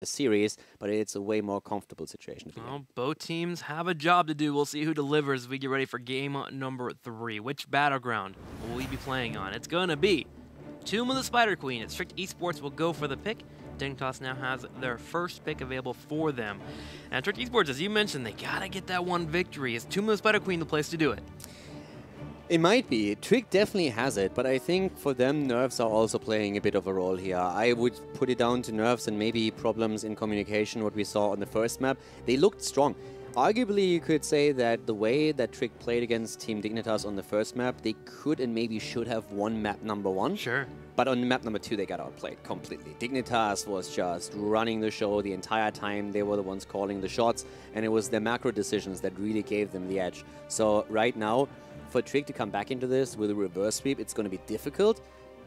a series, but it's a way more comfortable situation to be in. Well, both teams have a job to do. We'll see who delivers as we get ready for game number 3. Which battleground will we be playing on? It's going to be Tomb of the Spider Queen. At Strict Esports will go for the pick. Dignitas now has their first pick available for them. And Strict Esports, as you mentioned, they got to get that one victory. Is Tomb of the Spider Queen the place to do it? It might be. Trick definitely has it, but I think for them, nerves are also playing a bit of a role here. I would put it down to nerves and maybe problems in communication, what we saw on the first map. They looked strong. Arguably, you could say that the way that Trick played against Team Dignitas on the first map, they could and maybe should have won map number 1. Sure. But on map number 2, they got outplayed completely. Dignitas was just running the show the entire time. They were the ones calling the shots, and it was their macro decisions that really gave them the edge. So right now, for Trick to come back into this with a reverse sweep, it's going to be difficult.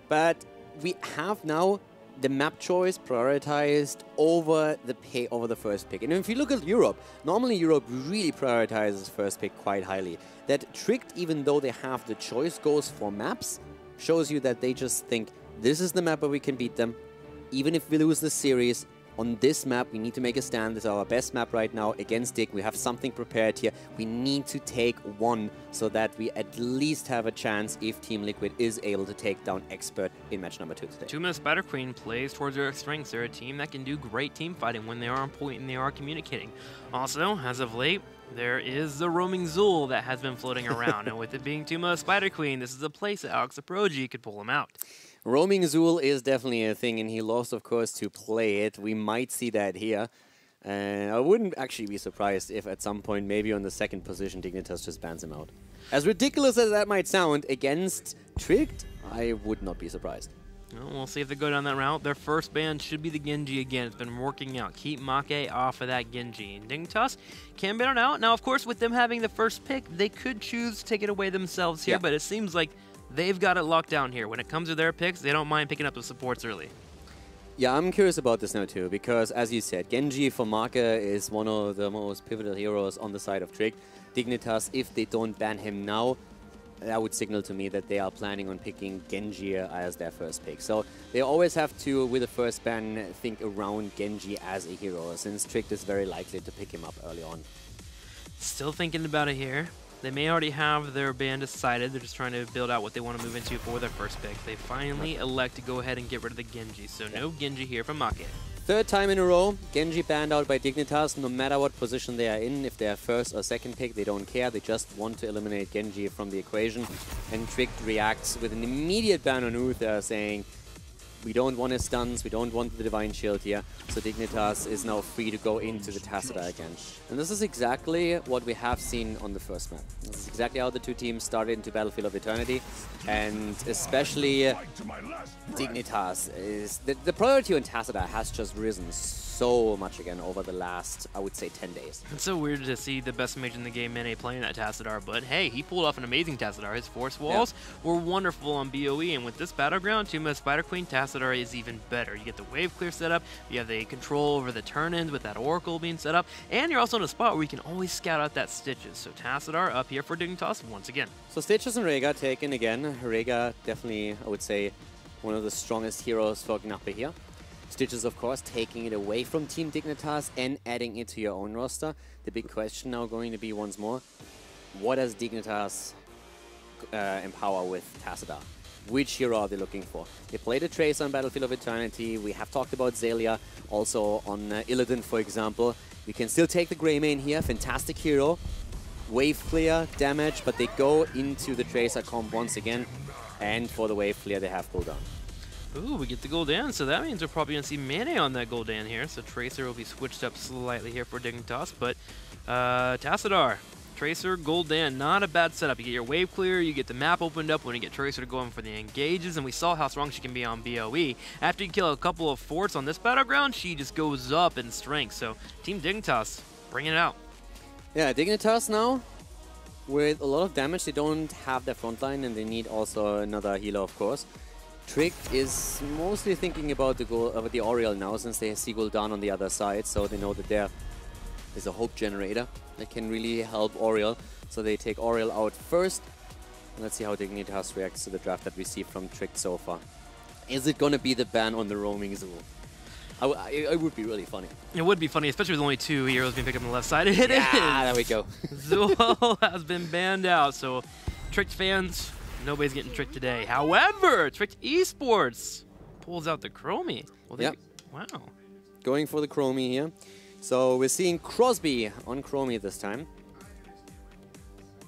But we have now the map choice prioritized over the first pick. And if you look at Europe, normally Europe really prioritizes first pick quite highly. That Trick, even though they have the choice, goes for maps, shows you that they just think, this is the map where we can beat them. Even if we lose the series, on this map, we need to make a stand. This is our best map right now against Dig. We have something prepared here. We need to take one so that we at least have a chance if Team Liquid is able to take down Expert in match number 2 today. Tomb of the Spider Queen plays towards their strengths. They're a team that can do great team fighting when they are on point and they are communicating. Also, as of late, there is the roaming Zool that has been floating around. And with it being Tomb of the Spider Queen, this is a place that Alex Aproji could pull him out. Roaming Zool is definitely a thing, and he lost, of course, to play it. We might see that here. And I wouldn't actually be surprised if at some point, maybe on the second position, Dignitas just bans him out. As ridiculous as that might sound, against Tricked, I would not be surprised. Well, we'll see if they go down that route. Their first ban should be the Genji again. It's been working out. Keep Make off of that Genji. And Dignitas can ban it out. Now, of course, with them having the first pick, they could choose to take it away themselves here, but it seems like they've got it locked down here. When it comes to their picks, they don't mind picking up the supports early. Yeah, I'm curious about this now too, because as you said, Genji for Marke is one of the most pivotal heroes on the side of Trick. Dignitas, if they don't ban him now, that would signal to me that they are planning on picking Genji as their first pick. So they always have to, with the first ban, think around Genji as a hero, since Trick is very likely to pick him up early on. Still thinking about it here. They may already have their ban decided. They're just trying to build out what they want to move into for their first pick. They finally elect to go ahead and get rid of the Genji, so no Genji here from Make. Third time in a row, Genji banned out by Dignitas, no matter what position they are in. If they are first or second pick, they don't care. They just want to eliminate Genji from the equation. And Trick reacts with an immediate ban on Uther, saying, we don't want his stuns, we don't want the Divine Shield here. So Dignitas is now free to go into the Tacita again. And this is exactly what we have seen on the first map. This is exactly how the two teams started into Battlefield of Eternity. And especially Dignitas is... The priority on Tacita has just risen so much again over the last, I would say, 10 days. It's so weird to see the best mage in the game, Mene, playing that Tassadar, but hey, he pulled off an amazing Tassadar. His force walls were wonderful on BOE, and with this battleground, Tomb of the Spider Queen, Tassadar is even better. You get the wave clear set up, you have the control over the turn-ins with that Oracle being set up, and you're also in a spot where you can always scout out that Stitches. So Tassadar up here for Dignitas once again. So Stitches and Rega taken again. Rega definitely, I would say, one of the strongest heroes for Gnappe here. Stitches, of course, taking it away from Team Dignitas and adding it to your own roster. The big question now going to be once more, what does Dignitas empower with Tacita? Which hero are they looking for? They played a Trace on Battlefield of Eternity. We have talked about Zelia, also on Illidan, for example. We can still take the Greymane here, fantastic hero. Wave clear, damage, but they go into the Tracer comp once again. And for the wave clear, they have cooldown. Ooh, we get the Gul'dan, so that means we're probably going to see Mene on that Gul'dan here. So Tracer will be switched up slightly here for Dignitas, but Tassadar, Tracer, Gul'dan, not a bad setup. You get your wave clear, you get the map opened up when you get Tracer to go in for the engages, and we saw how strong she can be on BOE. After you kill a couple of forts on this battleground, she just goes up in strength. So Team Dignitas, bringing it out. Yeah, Dignitas now, with a lot of damage, they don't have their frontline, and they need also another healer, of course. Trick is mostly thinking about the Oriel now, since they see Gul'dan on the other side, so they know that there is a hope generator that can really help Oriel. So they take Oriel out first. Let's see how Dignitas reacts to the draft that we see from Trick so far. Is it gonna be the ban on the roaming Zool? It would be really funny. It would be funny, especially with only 2 heroes being picked up on the left side. It is. There we go. Zool has been banned out, so Tricked fans, nobody's getting tricked today. However, Tricked eSports pulls out the Chromie. Well, yep. Wow. Going for the Chromie here. So we're seeing Crosby on Chromie this time.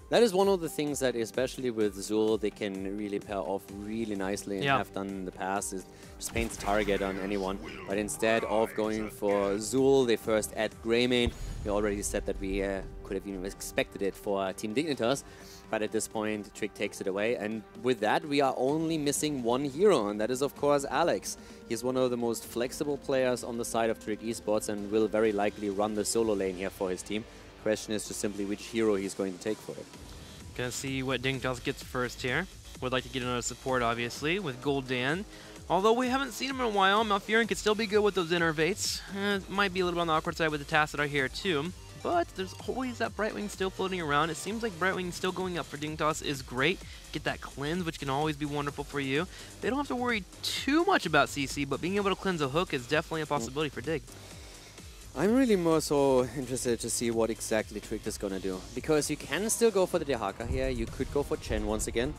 That is one of the things that, especially with Zool, they can really pair off really nicely and have done in the past, is just paint the target on anyone. But instead of going for Zool, they first add Greymane. We already said that we could have even expected it for Team Dignitas, but at this point, Trick takes it away. And with that, we are only missing one hero, and that is, of course, Alex. He's one of the most flexible players on the side of Trick eSports and will very likely run the solo lane here for his team. Question is just simply which hero he's going to take for it. Gonna see what Dignitas gets first here. Would like to get another support, obviously, with Gul'dan. Although we haven't seen him in a while, Malfurion could still be good with those innervates. Might be a little bit on the awkward side with the Tassadar here, too. But there's always that Brightwing still floating around. It seems like Brightwing still going up for Dignitas is great. Get that cleanse, which can always be wonderful for you. They don't have to worry too much about CC, but being able to cleanse a hook is definitely a possibility for Dig. I'm really more so interested to see what exactly Trick is going to do. Because you can still go for the Dehaka here. You could go for Chen once again.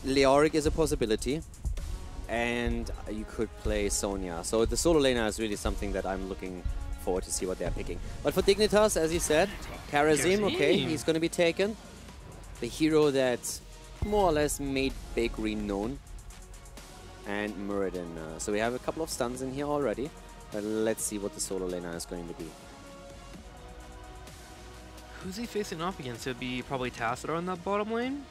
Leoric is a possibility. And you could play Sonya. So the solo laner is really something that I'm looking forward to see what they're picking. But for Dignitas, as you said, Karazim, okay, he's going to be taken. The hero that's more or less made Bakery known. And Muradin. So we have a couple of stuns in here already. But let's see what the solo laner is going to be. Who's he facing off against? It would be probably Tassadar on that bottom lane?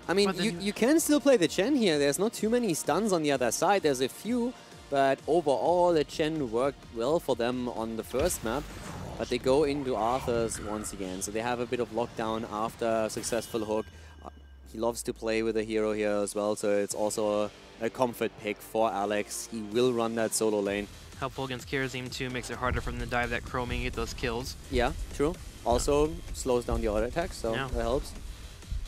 I mean, you can still play the Chen here. There's not too many stuns on the other side. There's a few, but overall the Chen worked well for them on the first map. But they go into Arthur's once again. So they have a bit of lockdown after a successful hook. He loves to play with a hero here as well, so it's also a comfort pick for Alex. He will run that solo lane. Helpful against Karazim too, makes it harder for him to dive that Chromie and get those kills. Yeah, true. Also slows down the auto attack, so that helps.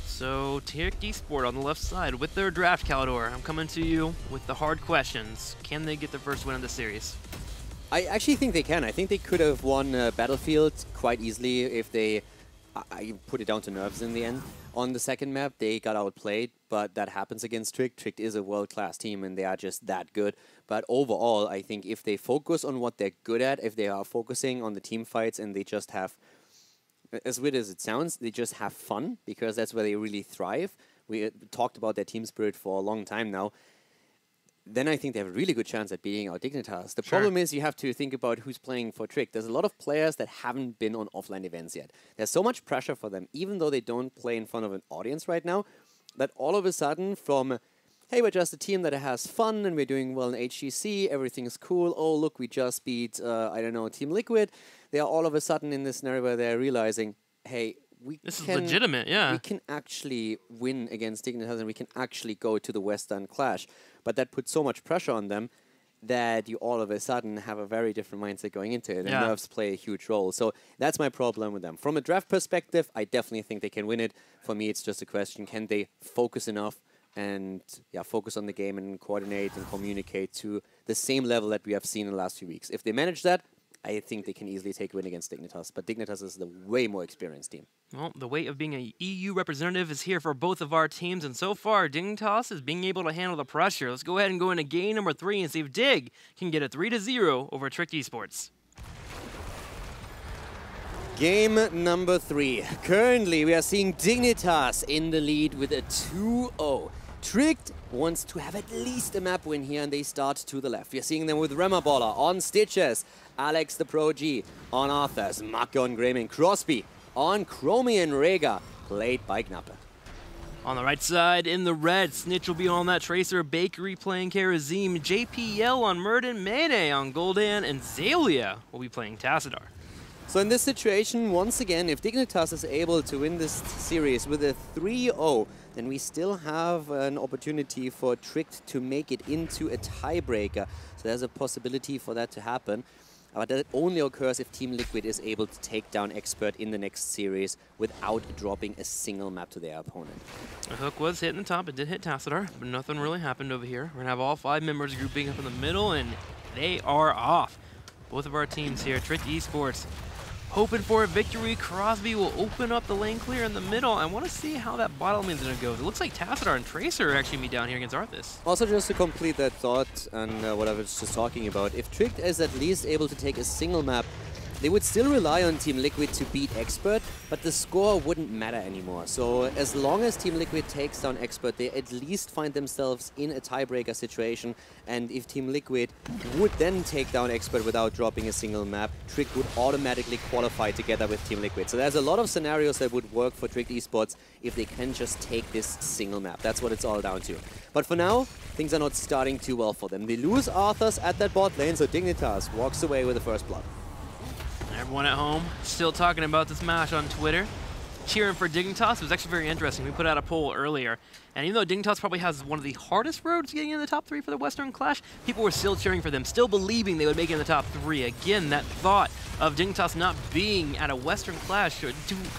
So Trick eSport on the left side with their draft, Calidor. I'm coming to you with the hard questions. Can they get their first win of the series? I actually think they can. I think they could have won Battlefield quite easily if they... I put it down to nerves in the end. On the second map, they got outplayed, but that happens against Trick. Trick is a world-class team, and they are just that good. But overall, I think if they focus on what they're good at, if they are focusing on the team fights and they just have, as weird as it sounds, they just have fun, because that's where they really thrive. We talked about their team spirit for a long time now. Then I think they have a really good chance at beating out Dignitas. The problem is you have to think about who's playing for Trick. There's a lot of players that haven't been on offline events yet. There's so much pressure for them, even though they don't play in front of an audience right now, that all of a sudden from, hey, we're just a team that has fun and we're doing well in HGC, everything's cool, oh, look, we just beat, I don't know, Team Liquid. They are all of a sudden in this scenario where they're realizing, hey, this is legitimate, yeah. We can actually win against Dignitas and we can actually go to the Western Clash. But that puts so much pressure on them that you all of a sudden have a very different mindset going into it. And nerves play a huge role. So that's my problem with them. From a draft perspective, I definitely think they can win it. For me, it's just a question, can they focus enough and focus on the game and coordinate and communicate to the same level that we have seen in the last few weeks. If they manage that, I think they can easily take a win against Dignitas, but Dignitas is the way more experienced team. Well, the weight of being an EU representative is here for both of our teams, and so far, Dignitas is being able to handle the pressure. Let's go ahead and go into game number 3 and see if Dig can get a 3-0 over Trick eSports. Game number 3. Currently, we are seeing Dignitas in the lead with a 2-0. Tricked wants to have at least a map win here, and they start to the left. We are seeing them with Remaballer on Stitches, Alex the Pro G on Arthurs, Maka on Greymane, Crosby on Chromie and Rega, played by Knappe. On the right side, in the red, Snitch will be on that Tracer, Bakery playing Karazim, JPL on Muradin, Mane on Gul'dan, and Zalia will be playing Tassadar. So in this situation, once again, if Dignitas is able to win this series with a 3-0, then we still have an opportunity for Tricked to make it into a tiebreaker. So there's a possibility for that to happen. But that only occurs if Team Liquid is able to take down Expert in the next series without dropping a single map to their opponent. The hook was hitting the top. It did hit Tassadar, but nothing really happened over here. We're going to have all 5 members grouping up in the middle, and they are off. Both of our teams here, Trick Esports, hoping for a victory. Crosby will open up the lane clear in the middle. I want to see how that bottom lane is going to go. It looks like Tassadar and Tracer actually meet down here against Arthas. Also, just to complete that thought and what I was just talking about, if Trick is at least able to take a single map, they would still rely on Team Liquid to beat Expert, but the score wouldn't matter anymore. So as long as Team Liquid takes down Expert, they at least find themselves in a tiebreaker situation. And if Team Liquid would then take down Expert without dropping a single map, Trick would automatically qualify together with Team Liquid. So there's a lot of scenarios that would work for Trick Esports if they can just take this single map. That's what it's all down to. But for now, things are not starting too well for them. They lose Arthas at that bot lane, so Dignitas walks away with the first blood. Everyone at home still talking about this match on Twitter, cheering for Dignitas. It was actually very interesting. We put out a poll earlier, and even though Dignitas probably has one of the hardest roads getting in the top 3 for the Western Clash, people were still cheering for them, still believing they would make it in the top 3. Again, that thought of Dignitas not being at a Western Clash to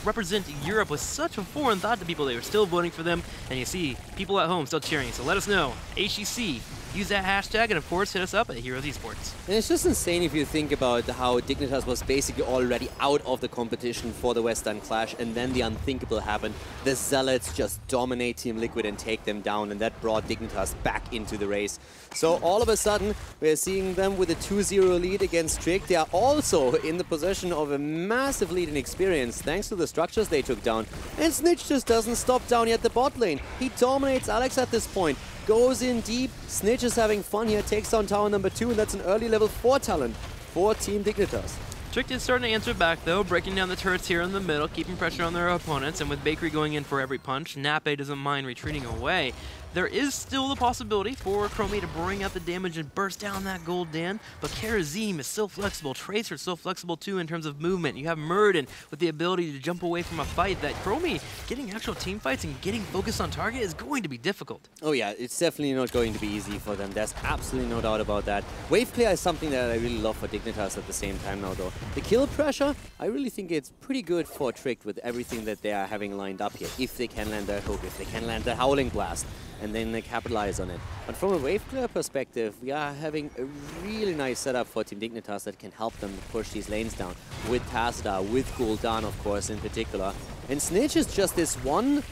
represent Europe was such a foreign thought to people. They were still voting for them, and you see people at home still cheering. So let us know. HGC, use that hashtag, and of course hit us up at Heroes Esports. And it's just insane if you think about how Dignitas was basically already out of the competition for the Western Clash, and then the unthinkable happened. The Zealots just dominate Team Liquid and take them down, and that brought Dignitas back into the race. So all of a sudden, we're seeing them with a 2-0 lead against Trick. They are also in the possession of a massive lead in experience, thanks to the structures they took down. And Snitch just doesn't stop down yet the bot lane. He dominates Alex at this point. Goes in deep. Snitch is having fun here, takes down tower number 2, and that's an early level 4 talent for Team Dignitas. Trick is starting to answer back though, breaking down the turrets here in the middle, keeping pressure on their opponents, and with Bakery going in for every punch, Nape doesn't mind retreating away. There is still the possibility for Chromie to bring out the damage and burst down that Gul'dan, but Karazim is still flexible. Tracer is still flexible too in terms of movement. You have Murden with the ability to jump away from a fight. That Chromie getting actual team fights and getting focused on target is going to be difficult. Oh yeah, it's definitely not going to be easy for them. There's absolutely no doubt about that. Wave clear is something that I really love for Dignitas at the same time now though. The kill pressure, I really think it's pretty good for Trick with everything that they are having lined up here. If they can land their hook, if they can land their Howling Blast, and then they capitalize on it. But from a wave clear perspective, we are having a really nice setup for Team Dignitas that can help them push these lanes down. With Tassadar, with Gul'dan of course in particular. And Snitch is just this one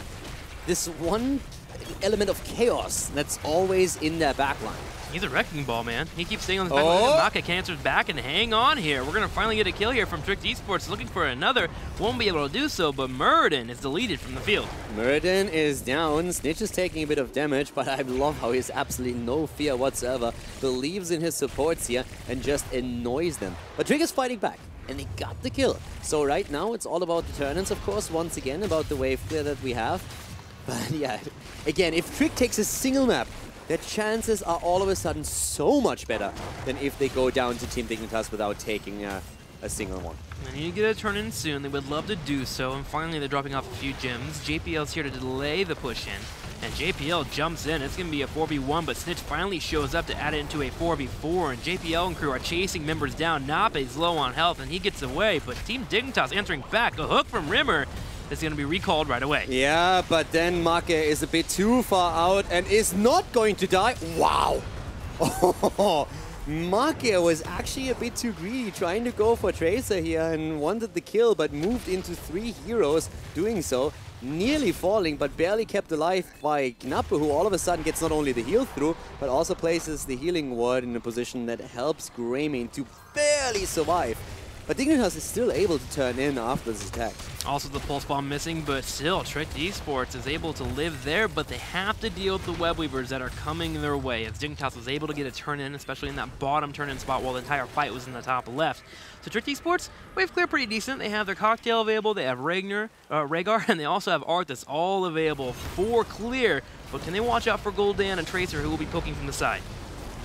element of chaos that's always in their backline. He's a wrecking ball, man. He keeps staying on the backline. Maka cancers back and hang on here. We're going to finally get a kill here from Trick Esports. Looking for another. Won't be able to do so, but Murden is deleted from the field. Murden is down. Snitch is taking a bit of damage, but I love how he has absolutely no fear whatsoever. Believes in his supports here and just annoys them. But Trick is fighting back, and they got the kill. So right now it's all about the turn-ins, of course, once again, about the wave clear that we have. But yeah, again, if Trick takes a single map, their chances are all of a sudden so much better than if they go down to Team Dignitas without taking a single one. They need to get a turn in soon. They would love to do so. And finally, they're dropping off a few gems. JPL's here to delay the push in. And JPL jumps in. It's going to be a 4v1, but Snitch finally shows up to add it into a 4v4. And JPL and crew are chasing members down. Nape's low on health, and he gets away. But Team Dignitas answering back. A hook from Rimmer is going to be recalled right away. Yeah, but then Make is a bit too far out and is not going to die. Wow! Oh, Make was actually a bit too greedy, trying to go for Tracer here and wanted the kill, but moved into 3 heroes doing so. Nearly falling, but barely kept alive by Knappe, who all of a sudden gets not only the heal through, but also places the healing ward in a position that helps Greymane to barely survive. But Dignitas is still able to turn in after this attack. Also the pulse bomb missing, but still Trick Esports is able to live there, but they have to deal with the web weavers that are coming their way. As Dignitas was able to get a turn in, especially in that bottom turn in spot while the entire fight was in the top left. So Trick Esports, wave clear pretty decent. They have their cocktail available, they have Rhaegar, and they also have Arthas all available for clear. But can they watch out for Gul'dan and Tracer, who will be poking from the side?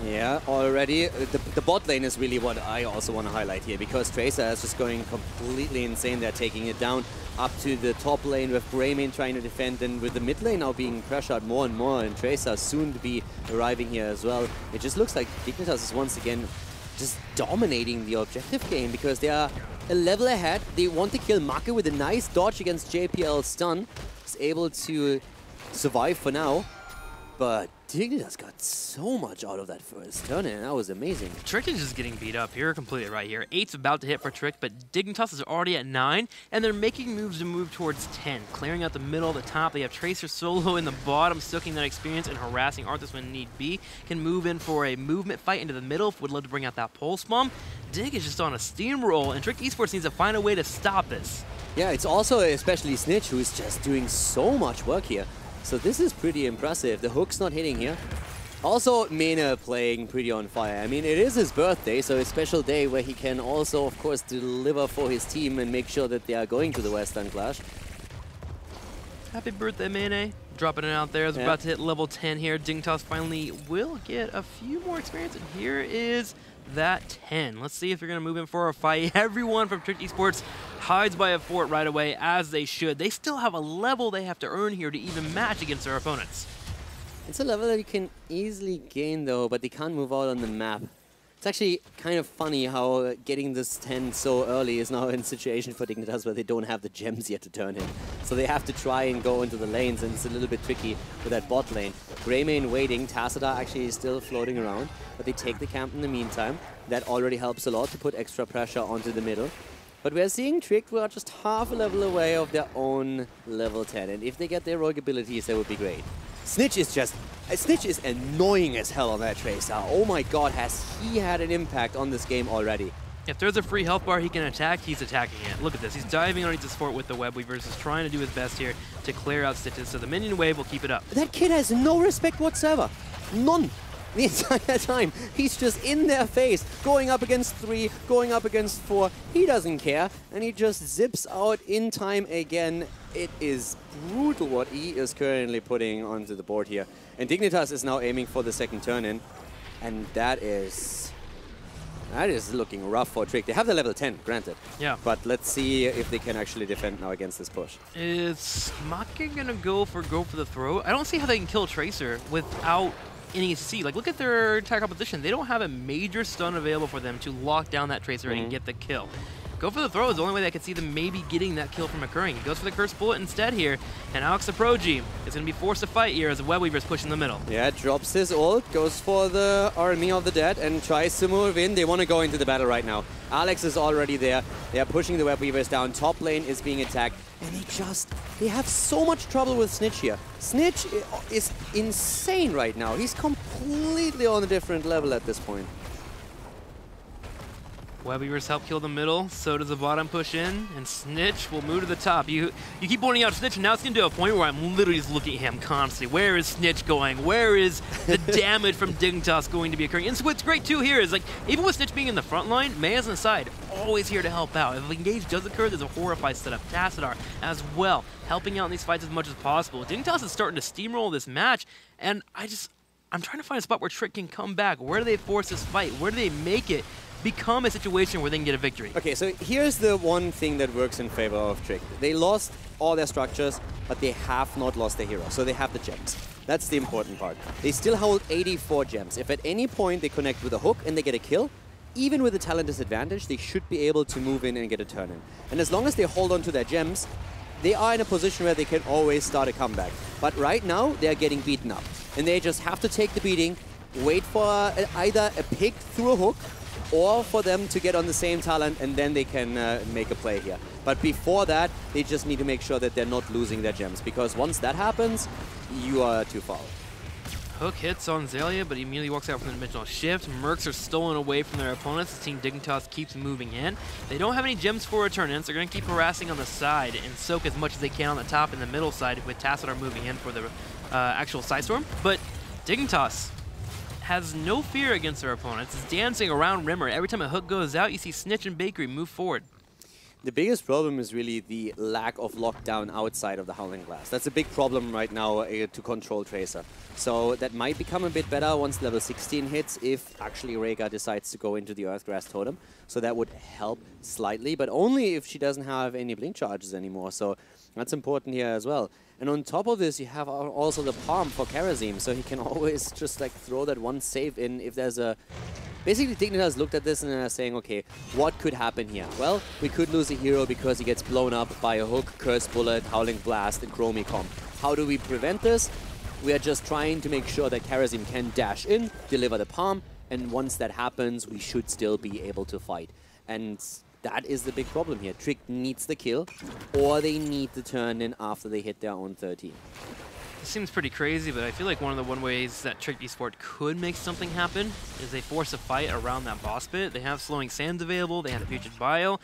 Yeah, already. The bot lane is really what I also want to highlight here, because Tracer is just going completely insane. They're taking it down up to the top lane with Greymane trying to defend, and with the mid lane now being pressured more and more, and Tracer soon to be arriving here as well. It just looks like Dignitas is once again just dominating the objective game, because they are a level ahead. They want to kill Make with a nice dodge against JPL's stun. Is able to survive for now. but Dignitas got so much out of that first turn, and that was amazing. Trick is just getting beat up. You're completely right here. 8's about to hit for Trick, but Dignitas is already at 9, and they're making moves to move towards 10, clearing out the middle, the top. They have Tracer solo in the bottom, soaking that experience and harassing Arthas when need be. Can move in for a movement fight into the middle. Would love to bring out that pulse bomb. Dig is just on a steamroll, and Trick Esports needs to find a way to stop this. Yeah, it's also especially Snitch who is just doing so much work here. So this is pretty impressive. The hook's not hitting here. Also, Mena playing pretty on fire. I mean, it is his birthday, so a special day where he can also, of course, deliver for his team and make sure that they are going to the Western Clash. Happy birthday, Mene. Dropping it out there as we're about to hit level 10 here. Dignitas finally will get a few more experience, and here is that 10. Let's see if you're going to move in for a fight. Everyone from Trick Esports hides by a fort right away, as they should. They still have a level they have to earn here to even match against their opponents. It's a level that you can easily gain, though, but they can't move out on the map. It's actually kind of funny how getting this 10 so early is now in a situation for Dignitas where they don't have the gems yet to turn in. So they have to try and go into the lanes, and it's a little bit tricky with that bot lane. Greymane waiting, Tassadar actually is still floating around, but they take the camp in the meantime. That already helps a lot to put extra pressure onto the middle. But we're seeing Trick who are just half a level away of their own level 10, and if they get their rogue abilities, that would be great. Snitch is annoying as hell on that Tracer. Oh my god, has he had an impact on this game already. If there's a free health bar he can attack, he's attacking it. Look at this. He's diving underneath his fort with the Web Weavers. He's trying to do his best here to clear out Stitches, so the minion wave will keep it up. That kid has no respect whatsoever. None. The entire time. He's just in their face, going up against 3, going up against 4. He doesn't care, and he just zips out in time again. It is brutal what he is currently putting onto the board here. And Dignitas is now aiming for the second turn in, and that is looking rough for Trick. They have the level 10, granted. Yeah. But let's see if they can actually defend now against this push. Is Maka gonna go for the throw? I don't see how they can kill Tracer without any HGC. Like, look at their entire composition. They don't have a major stun available for them to lock down that Tracer and get the kill. Go for the throw is the only way that I could see them maybe getting that kill from occurring. He goes for the Cursed Bullet instead here, and Alex the Progi is going to be forced to fight here as the Web Weaver is pushing the middle. Yeah, drops his ult, goes for the Army of the Dead, and tries to move in. They want to go into the battle right now. Alex is already there. They are pushing the Web Weavers down. Top lane is being attacked, and they have so much trouble with Snitch here. Snitch is insane right now. He's completely on a different level at this point. Web Weavers help kill the middle, so does the bottom push in, and Snitch will move to the top. You keep pointing out Snitch, and now it's getting to a point where I'm literally just looking at him constantly. Where is Snitch going? Where is the damage from Dignitas going to be occurring? And so what's great too here is, like, even with Snitch being in the front line, Maya's on the side, always here to help out. If the engage does occur, there's a Horrify setup. Tassadar as well, helping out in these fights as much as possible. Dignitas is starting to steamroll this match, and I'm trying to find a spot where Trick can come back. Where do they force this fight? Where do they make it become a situation where they can get a victory? Okay, so here's the one thing that works in favor of Trick. They lost all their structures, but they have not lost their hero, so they have the gems. That's the important part. They still hold 84 gems. If at any point they connect with a hook and they get a kill, even with a talent disadvantage, they should be able to move in and get a turn in. And as long as they hold on to their gems, they are in a position where they can always start a comeback. But right now, they are getting beaten up. And they just have to take the beating, wait for either a pick through a hook, or for them to get on the same talent, and then they can make a play here. But before that, they just need to make sure that they're not losing their gems, because once that happens, you are too far. Hook hits on Xaylia, but he immediately walks out from the dimensional shift. Mercs are stolen away from their opponents. The Team Dignitas keeps moving in. They don't have any gems for return-ins. They're going to keep harassing on the side and soak as much as they can on the top and the middle side with Tassadar moving in for the actual side storm. But Dignitas has no fear against their opponents. It's dancing around Rimmer. Every time a hook goes out, you see Snitch and Bakery move forward. The biggest problem is really the lack of lockdown outside of the Howling Blast. That's a big problem right now to control Tracer. So that might become a bit better once level 16 hits, if actually Rhaegar decides to go into the Earthgrass Totem. So that would help slightly, but only if she doesn't have any blink charges anymore. So that's important here as well. And on top of this, you have also the Palm for Karazim, so he can always just like throw that one save in if there's a... Basically, Dignitas looked at this and are saying, okay, what could happen here? Well, we could lose a hero because he gets blown up by a hook, Cursed Bullet, Howling Blast, and Chromicom. How do we prevent this? We are just trying to make sure that Karazim can dash in, deliver the palm, and once that happens, we should still be able to fight. And that is the big problem here. Trick needs the kill, or they need to turn in after they hit their own 13. It seems pretty crazy, but I feel like one of the ways that Trick eSport could make something happen is they force a fight around that boss pit. They have slowing sands available, they have a Putrid Bio.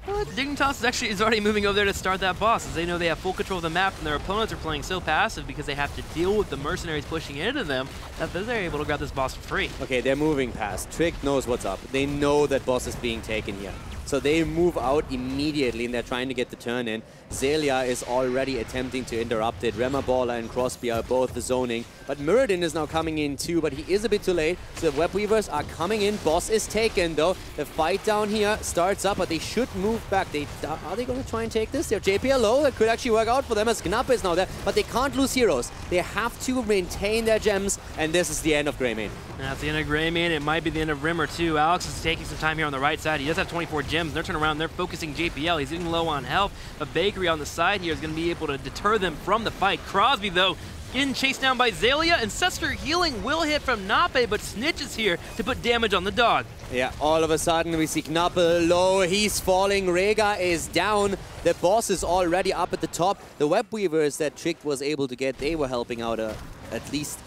Dignitas is already moving over there to start that boss, as they know they have full control of the map, and their opponents are playing so passive because they have to deal with the mercenaries pushing into them that they're able to grab this boss for free. Okay, they're moving past. Trick knows what's up. They know that boss is being taken here. So they move out immediately, and they're trying to get the turn in. Zelia is already attempting to interrupt it. Remaballer and Crosby are both zoning. But Muradin is now coming in too, but he is a bit too late. So the Web Weavers are coming in. Boss is taken though. The fight down here starts up, but they should move back. Are they going to try and take this? They're JPL low. That could actually work out for them as Knapp is now there. But they can't lose heroes. They have to maintain their gems, and this is the end of Greymane. That's the end of Greymane. It might be the end of Rimmer too. Alex is taking some time here on the right side. He does have 24 gems. They're turning around. They're focusing JPL. He's getting low on health. A Bakery on the side here is going to be able to deter them from the fight. Crosby, though, getting chased down by Zelia. Ancestor Healing will hit from Nape, but Snitch is here to put damage on the dog. Yeah, all of a sudden we see Knappe low. He's falling. Rega is down. The boss is already up at the top. The Web Weavers that Trick was able to get, they were helping out at least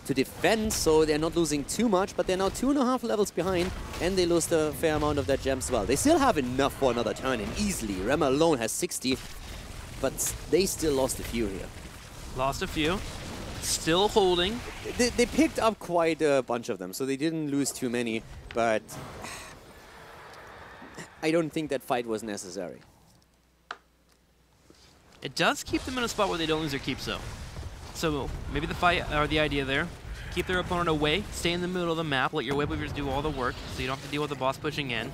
to defend, so they're not losing too much, but they're now 2.5 levels behind, and they lost a fair amount of their gems as well. They still have enough for another turn in easily. Rema alone has 60, but they still lost a few here. Lost a few. Still holding. They picked up quite a bunch of them, so they didn't lose too many, but I don't think that fight was necessary. It does keep them in a spot where they don't lose their keeps, though. So maybe the fight, or the idea there, keep their opponent away, stay in the middle of the map, let your Web Weavers do all the work, so you don't have to deal with the boss pushing in.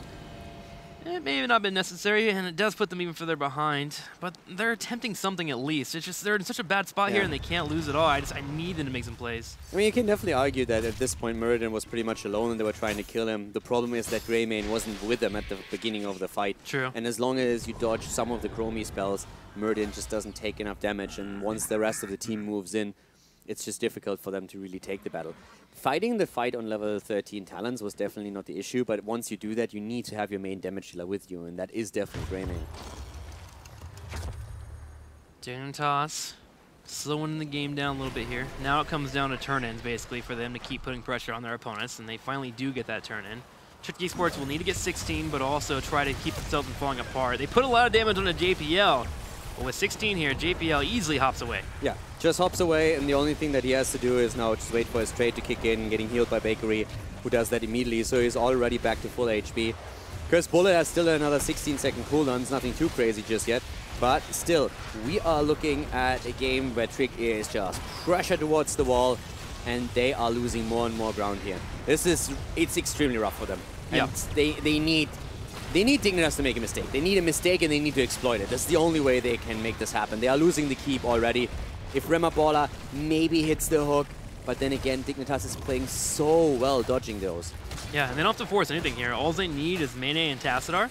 It may have not been necessary, and it does put them even further behind, but they're attempting something at least. It's just they're in such a bad spot here, and they can't lose at all. I need them to make some plays. I mean, you can definitely argue that at this point Muradin was pretty much alone and they were trying to kill him. The problem is that Greymane wasn't with them at the beginning of the fight. True. And as long as you dodge some of the Chromie spells, Muradin just doesn't take enough damage, and once the rest of the team moves in, it's just difficult for them to really take the battle. Fighting the fight on level 13 Talons was definitely not the issue, but once you do that, you need to have your main damage dealer with you, and that is definitely Greymane. Dignitas slowing the game down a little bit here. Now it comes down to turn-ins, basically, for them to keep putting pressure on their opponents, and they finally do get that turn-in. Trick eSports will need to get 16, but also try to keep themselves from falling apart. They put a lot of damage on a JPL, but with 16 here, JPL easily hops away. Yeah, just hops away, and the only thing that he has to do is now just wait for his trade to kick in, getting healed by Bakery, who does that immediately, so he's already back to full HP. Curse Bullet has still another 16-second cooldown. It's nothing too crazy just yet, but still, we are looking at a game where Trick is just pressure towards the wall, and they are losing more and more ground here. It's extremely rough for them. And they need Dignitas to make a mistake. They need a mistake and they need to exploit it. That's the only way they can make this happen. They are losing the keep already. If Remaballer maybe hits the hook, but then again, Dignitas is playing so well dodging those. Yeah, and they don't have to force anything here. All they need is Mene and Tassadar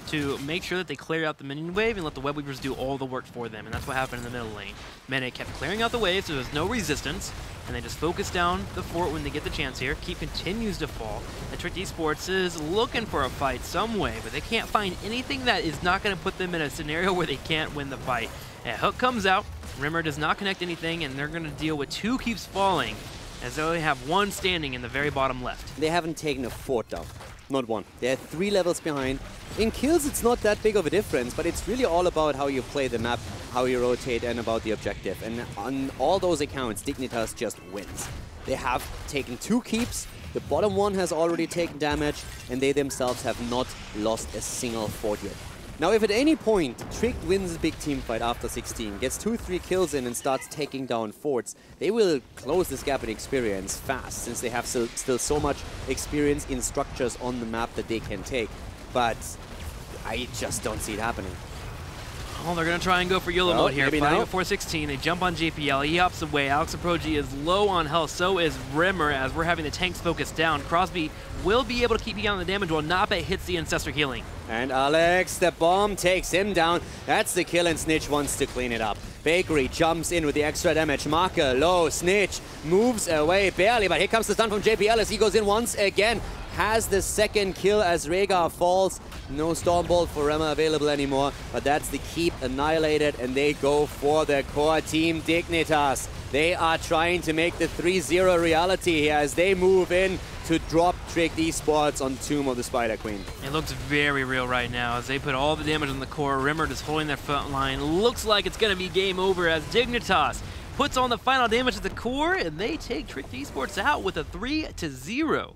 to make sure that they clear out the minion wave and let the Web Weavers do all the work for them, and that's what happened in the middle lane. Mene kept clearing out the wave, so there's no resistance, and they just focus down the fort when they get the chance here. Keep continues to fall. And Trick eSports is looking for a fight some way, but they can't find anything that is not going to put them in a scenario where they can't win the fight. And hook comes out, Rimmer does not connect anything, and they're going to deal with 2 keeps falling, as they only have 1 standing in the very bottom left. They haven't taken a fort down. Not 1. They're 3 levels behind. In kills, it's not that big of a difference, but it's really all about how you play the map, how you rotate, and about the objective. And on all those accounts, Dignitas just wins. They have taken 2 keeps, the bottom one has already taken damage, and they themselves have not lost a single fort yet. Now, if at any point Trick wins a big team fight after 16, gets 2-3 kills in and starts taking down forts, they will close this gap in experience fast, since they have still so much experience in structures on the map that they can take. But I just don't see it happening. Oh, they're going to try and go for YOLO mode here. Fighting at 416, they jump on JPL, he hops away. Alex Aproji is low on health, so is Rimmer, as we're having the tanks focus down. Crosby will be able to keep on the damage while Nape hits the Ancestor Healing. And Alex, the bomb takes him down. That's the kill, and Snitch wants to clean it up. Bakery jumps in with the extra damage. Marker, low, Snitch moves away barely, but here comes the stun from JPL as he goes in once again. Has the second kill as Rhaegar falls. No Stormbolt for Rema available anymore, but that's the keep annihilated, and they go for the core Team Dignitas. They are trying to make the 3-0 reality here as they move in to drop Trick eSports on Tomb of the Spider Queen. It looks very real right now as they put all the damage on the core. Rimmer just holding their front line. Looks like it's going to be game over as Dignitas puts on the final damage to the core, and they take Trick eSports out with a 3-0.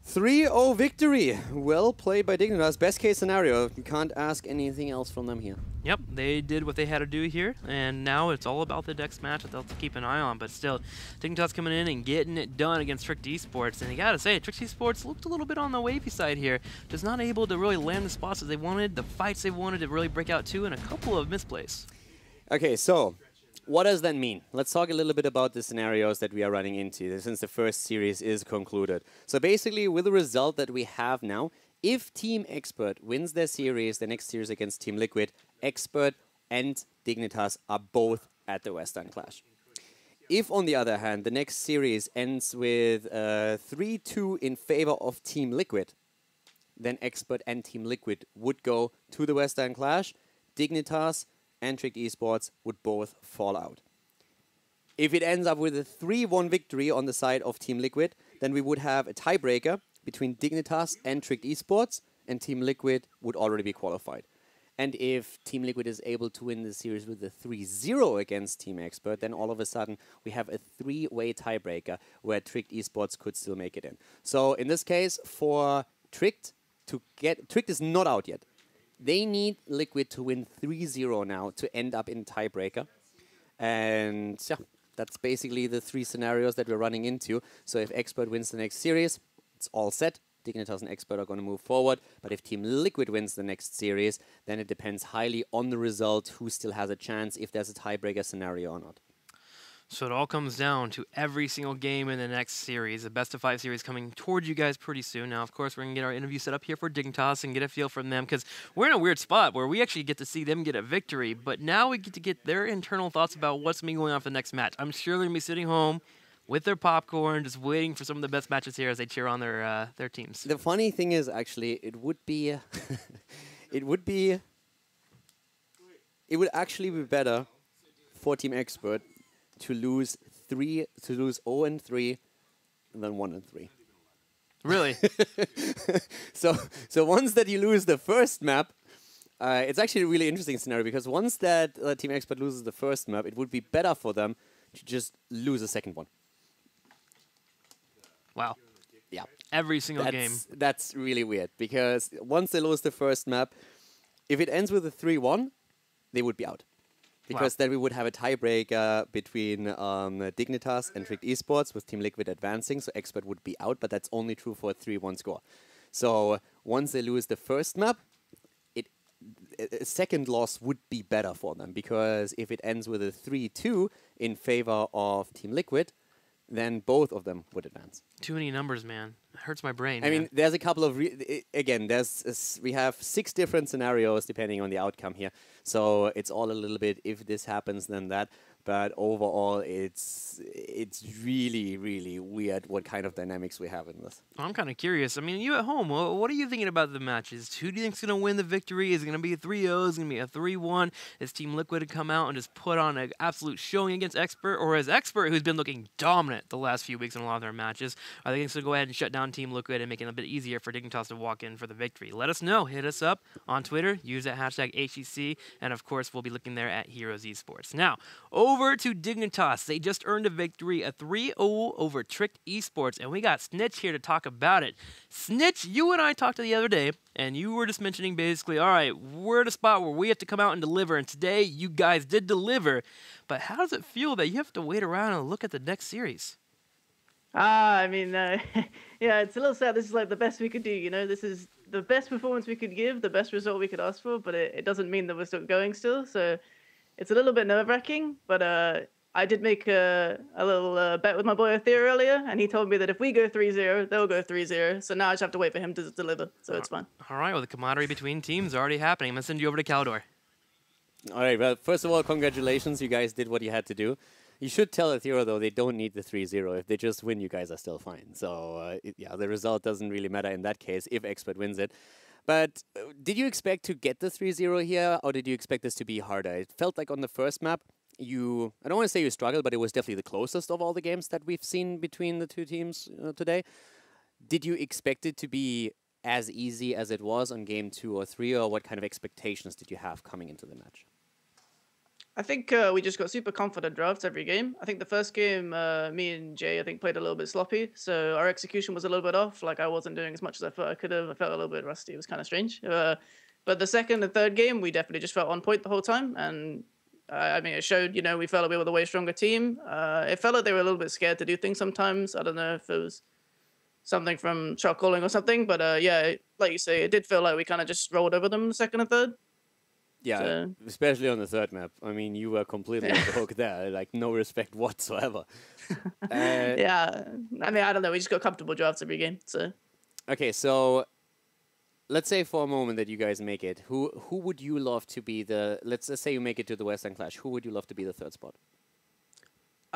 3-0 victory. Well played by Dignitas. Best case scenario. You can't ask anything else from them here. Yep, they did what they had to do here, and now it's all about the next match that they'll have to keep an eye on. But still, Dignitas coming in and getting it done against Trick eSports. And you gotta say, Trick eSports looked a little bit on the wavy side here. Just not able to really land the spots that they wanted, the fights they wanted to really break out to, and a couple of misplays. Okay, so what does that mean? Let's talk a little bit about the scenarios that we are running into since the first series is concluded. So basically, with the result that we have now, if Team Expert wins their series, the next series against Team Liquid, Expert and Dignitas are both at the Western Clash. If, on the other hand, the next series ends with 3-2 in favor of Team Liquid, then Expert and Team Liquid would go to the Western Clash. Dignitas and Trick eSports would both fall out. If it ends up with a 3-1 victory on the side of Team Liquid, then we would have a tiebreaker between Dignitas and Trick eSports, and Team Liquid would already be qualified. And if Team Liquid is able to win the series with a 3-0 against Team Expert, then all of a sudden we have a 3-way tiebreaker where Trick eSports could still make it in. So in this case, for Tricked to get... Tricked is not out yet. They need Liquid to win 3-0 now to end up in tiebreaker. And yeah, that's basically the three scenarios that we're running into. So if Expert wins the next series, it's all set. Dignitas and Expert are going to move forward. But if Team Liquid wins the next series, then it depends highly on the result, who still has a chance, if there's a tiebreaker scenario or not. So it all comes down to every single game in the next series. The best of 5 series coming towards you guys pretty soon. Now, of course, we're going to get our interview set up here for Dignitas and get a feel from them, because we're in a weird spot where we actually get to see them get a victory, but now we get to get their internal thoughts about what's going on for the next match. I'm sure they're going to be sitting home with their popcorn, just waiting for some of the best matches here as they cheer on their teams. The funny thing is, actually, it would actually be better for Team Expert to lose 0-3 than 1-3. Really? So once that you lose the first map, it's actually a really interesting scenario, because once that Team Expert loses the first map, it would be better for them to just lose a second one. Wow. Yeah. Every single game. That's really weird, because once they lose the first map, if it ends with a 3-1, they would be out. Because then we would have a tiebreaker between Dignitas and Trick eSports with Team Liquid advancing, so Expert would be out, but that's only true for a 3-1 score. So once they lose the first map, a second loss would be better for them, because if it ends with a 3-2 in favor of Team Liquid, then both of them would advance. Too many numbers, man. It hurts my brain. I mean, there's a couple of... we have 6 different scenarios depending on the outcome here. So it's all a little bit, if this happens, then that. But overall, it's really, really weird what kind of dynamics we have in this. I'm kind of curious. I mean, you at home, what are you thinking about the matches? Who do you think's going to win the victory? Is it going to be a 3-0? Is it going to be a 3-1? Is Team Liquid to come out and just put on an absolute showing against Expert? Or is Expert, who's been looking dominant the last few weeks in a lot of their matches, are they going to go ahead and shut down Team Liquid and make it a bit easier for Dignitas to walk in for the victory? Let us know. Hit us up on Twitter. Use that hashtag HGC. And, of course, we'll be looking there at Heroes Esports. Now, over to Dignitas. They just earned a victory, a 3-0 over Trick eSports, and we got Snitch here to talk about it. Snitch, you and I talked the other day, and you were just mentioning basically, all right, we're at a spot where we have to come out and deliver, and today you guys did deliver, but how does it feel that you have to wait around and look at the next series? I mean, yeah, it's a little sad. This is like the best we could do, you know? This is the best performance we could give, the best result we could ask for, but it doesn't mean that we're still going still, so it's a little bit nerve-wracking, but I did make a little bet with my boy Othir earlier, and he told me that if we go 3-0, they'll go 3-0, so now I just have to wait for him to deliver, so it's fine. All right, well, the camaraderie between teams is already happening. I'm going to send you over to Caldor. All right, well, first of all, congratulations. You guys did what you had to do. You should tell Ethereum, though, they don't need the 3-0. If they just win, you guys are still fine. So, yeah, the result doesn't really matter in that case if Expert wins it. But did you expect to get the 3-0 here, or did you expect this to be harder? It felt like on the first map, I don't want to say you struggled, but it was definitely the closest of all the games that we've seen between the two teams today. Did you expect it to be as easy as it was on game 2 or 3, or what kind of expectations did you have coming into the match? I think we just got super confident drafts every game. I think the first game, me and Jay, I think, played a little bit sloppy. So our execution was a little bit off. Like, I wasn't doing as much as I thought I could have. I felt a little bit rusty. It was kind of strange. But the second and third game, we definitely just felt on point the whole time. And, I mean, it showed, you know, we felt like we were the way stronger team. It felt like they were a little bit scared to do things sometimes. I don't know if it was something from shot calling or something. But, yeah, like you say, it did feel like we kind of just rolled over them the second and third. Yeah, so, especially on the third map. I mean, you were completely on the hook there. Like, no respect whatsoever. Yeah, I mean, I don't know. We just got comfortable drafts every game. So. Okay, so let's say for a moment that you guys make it. Who would you love to be the... Let's say you make it to the Western Clash. Who would you love to be the third spot?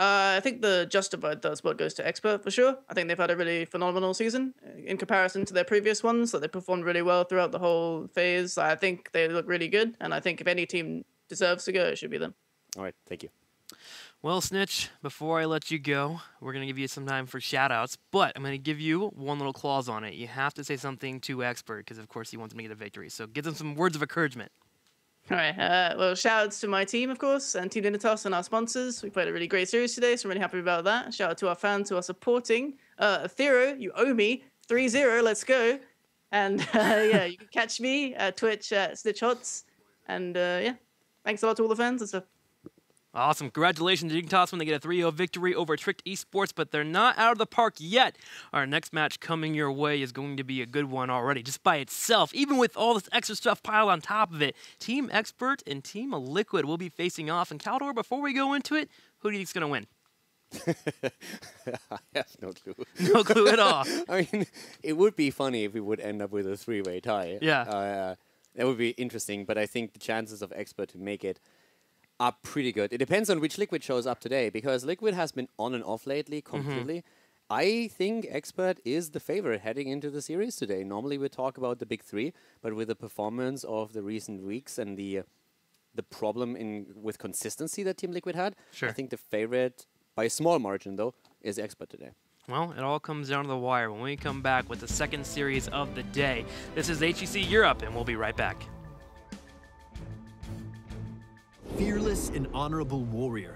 I think the justified third spot goes to Expert for sure. I think they've had a really phenomenal season in comparison to their previous ones. That they performed really well throughout the whole phase. I think they look really good, and I think if any team deserves to go, it should be them. All right, thank you. Well, Snitch, before I let you go, we're going to give you some time for shout-outs, but I'm going to give you one little clause on it. You have to say something to Expert, because of course you want them to get a victory. So give them some words of encouragement. All right. Well, shout outs to my team, of course, and Team Dignitas and our sponsors. We played a really great series today, so I'm really happy about that. Shout out to our fans who are supporting. Thero, you owe me 3-0. Let's go. And yeah, you can catch me at Twitch at SnitchHots. And yeah, thanks a lot to all the fans and stuff. Awesome. Congratulations to Dignitas when they get a 3-0 victory over Tricked eSports, but they're not out of the park yet. Our next match coming your way is going to be a good one already, just by itself. Even with all this extra stuff piled on top of it, Team Expert and Team Liquid will be facing off. And Caldor, before we go into it, who do you think's going to win? I have no clue. No clue at all. I mean, it would be funny if we would end up with a 3-way tie. Yeah. That would be interesting, but I think the chances of Expert to make it are pretty good. It depends on which Liquid shows up today, because Liquid has been on and off lately completely. I think Expert is the favorite heading into the series today. Normally we talk about the big three, but with the performance of the recent weeks and the problem with consistency that Team Liquid had, sure. I think the favorite, by a small margin though, is Expert today. Well, it all comes down to the wire when we come back with the second series of the day. This is HGC Europe, and we'll be right back. Fearless and honorable warrior,